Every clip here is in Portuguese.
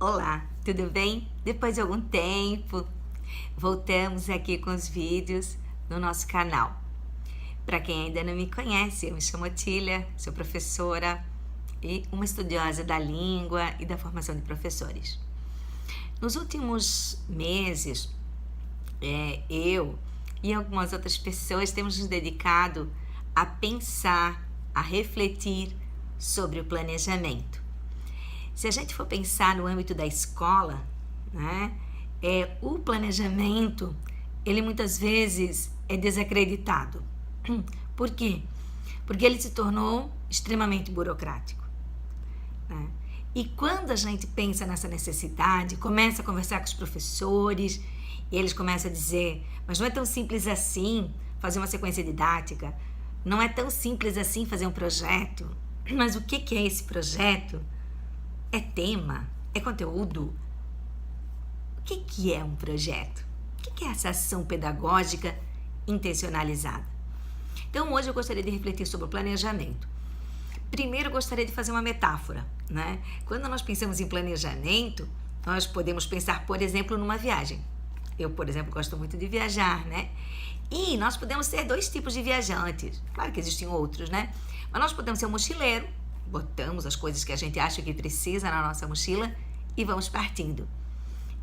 Olá, tudo bem? Depois de algum tempo, voltamos aqui com os vídeos no nosso canal. Para quem ainda não me conhece, eu me chamo Otília, sou professora e uma estudiosa da língua e da formação de professores. Nos últimos meses, eu e algumas outras pessoas temos nos dedicado a pensar, a refletir sobre o planejamento. Se a gente for pensar no âmbito da escola, né, o planejamento, ele muitas vezes é desacreditado. Por quê? Porque ele se tornou extremamente burocrático, né? E quando a gente pensa nessa necessidade, começa a conversar com os professores, e eles começam a dizer, mas não é tão simples assim fazer uma sequência didática, não é tão simples assim fazer um projeto, mas o que é esse projeto? É tema? É conteúdo? O que é um projeto? O que é essa ação pedagógica intencionalizada? Então, hoje eu gostaria de refletir sobre o planejamento. Primeiro, eu gostaria de fazer uma metáfora, né? Quando nós pensamos em planejamento, nós podemos pensar, por exemplo, numa viagem. Eu, por exemplo, gosto muito de viajar, né? E nós podemos ser dois tipos de viajantes. Claro que existem outros, né? Mas nós podemos ser um mochileiro, botamos as coisas que a gente acha que precisa na nossa mochila e vamos partindo.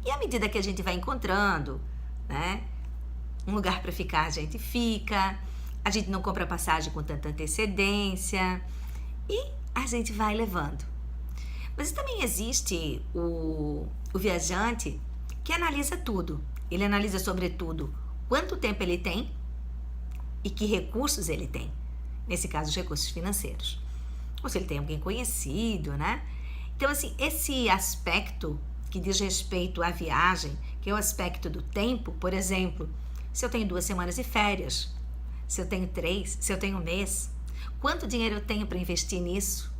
E à medida que a gente vai encontrando, né, um lugar para ficar, a gente fica, a gente não compra passagem com tanta antecedência e a gente vai levando. Mas também existe o viajante que analisa tudo. Ele analisa, sobretudo, quanto tempo ele tem e que recursos ele tem. Nesse caso, os recursos financeiros. Ou se ele tem alguém conhecido, né? Então, assim, esse aspecto que diz respeito à viagem, que é o aspecto do tempo, por exemplo, se eu tenho 2 semanas de férias, se eu tenho 3, se eu tenho 1 mês, quanto dinheiro eu tenho para investir nisso?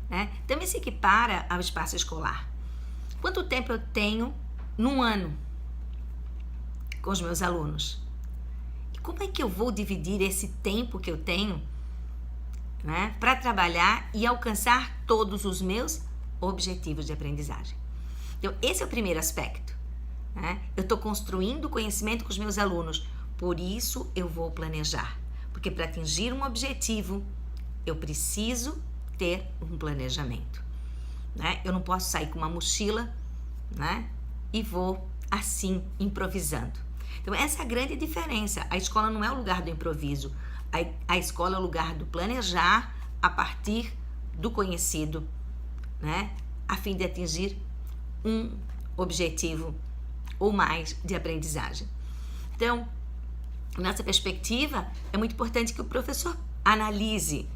Né? Também se equipara ao espaço escolar. Quanto tempo eu tenho num ano com os meus alunos? E como é que eu vou dividir esse tempo que eu tenho, né, para trabalhar e alcançar todos os meus objetivos de aprendizagem? Então, esse é o primeiro aspecto, né? Eu estou construindo conhecimento com os meus alunos, por isso eu vou planejar. Porque para atingir um objetivo, eu preciso ter um planejamento, né? Eu não posso sair com uma mochila, né, e vou assim, improvisando. Então, essa é a grande diferença. A escola não é o lugar do improviso. A escola é o lugar do planejar a partir do conhecido, né? A fim de atingir um objetivo ou mais de aprendizagem. Então, nessa perspectiva, é muito importante que o professor analise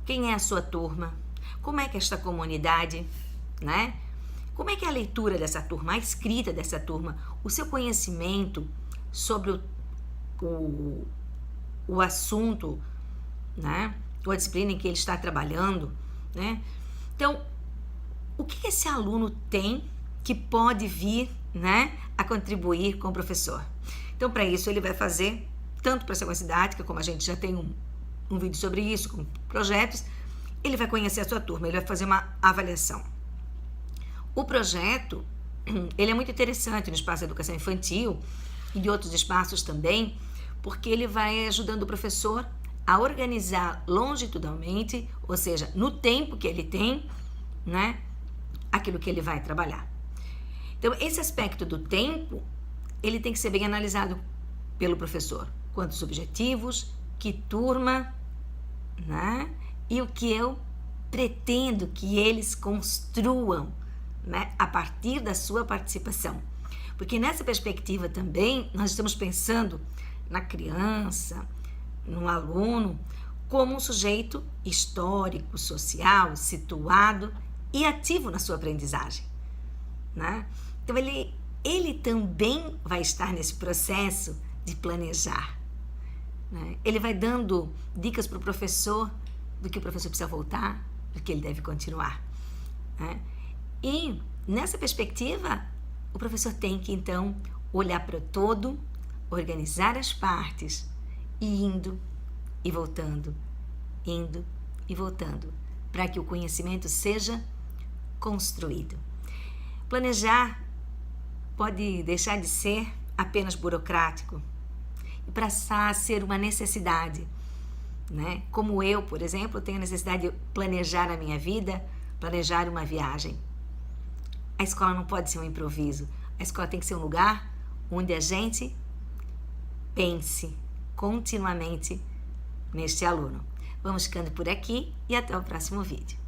quem é a sua turma, como é que esta comunidade, né? Como é que é a leitura dessa turma, a escrita dessa turma, o seu conhecimento sobre o assunto, né, ou a disciplina em que ele está trabalhando, né? Então, o que esse aluno tem que pode vir, né, a contribuir com o professor? Então, para isso, ele vai fazer, tanto para a sequência didática, como a gente já tem um vídeo sobre isso, com projetos, ele vai conhecer a sua turma, ele vai fazer uma avaliação. O projeto, ele é muito interessante no espaço de educação infantil e de outros espaços também, porque ele vai ajudando o professor a organizar longitudinalmente, ou seja, no tempo que ele tem, né, aquilo que ele vai trabalhar. Então, esse aspecto do tempo, ele tem que ser bem analisado pelo professor. Quantos objetivos, que turma, né, e o que eu pretendo que eles construam, né, a partir da sua participação. Porque nessa perspectiva também, nós estamos pensando na criança, no aluno, como um sujeito histórico, social, situado e ativo na sua aprendizagem, né? Então, ele também vai estar nesse processo de planejar, né? Ele vai dando dicas para o professor do que o professor precisa voltar, do que ele deve continuar, né? E nessa perspectiva, o professor tem que, então, olhar para o todo, organizar as partes e indo e voltando, para que o conhecimento seja construído. Planejar pode deixar de ser apenas burocrático e passar a ser uma necessidade, né? Como eu, por exemplo, tenho a necessidade de planejar a minha vida, planejar uma viagem. A escola não pode ser um improviso. A escola tem que ser um lugar onde a gente pense continuamente neste aluno. Vamos ficando por aqui e até o próximo vídeo.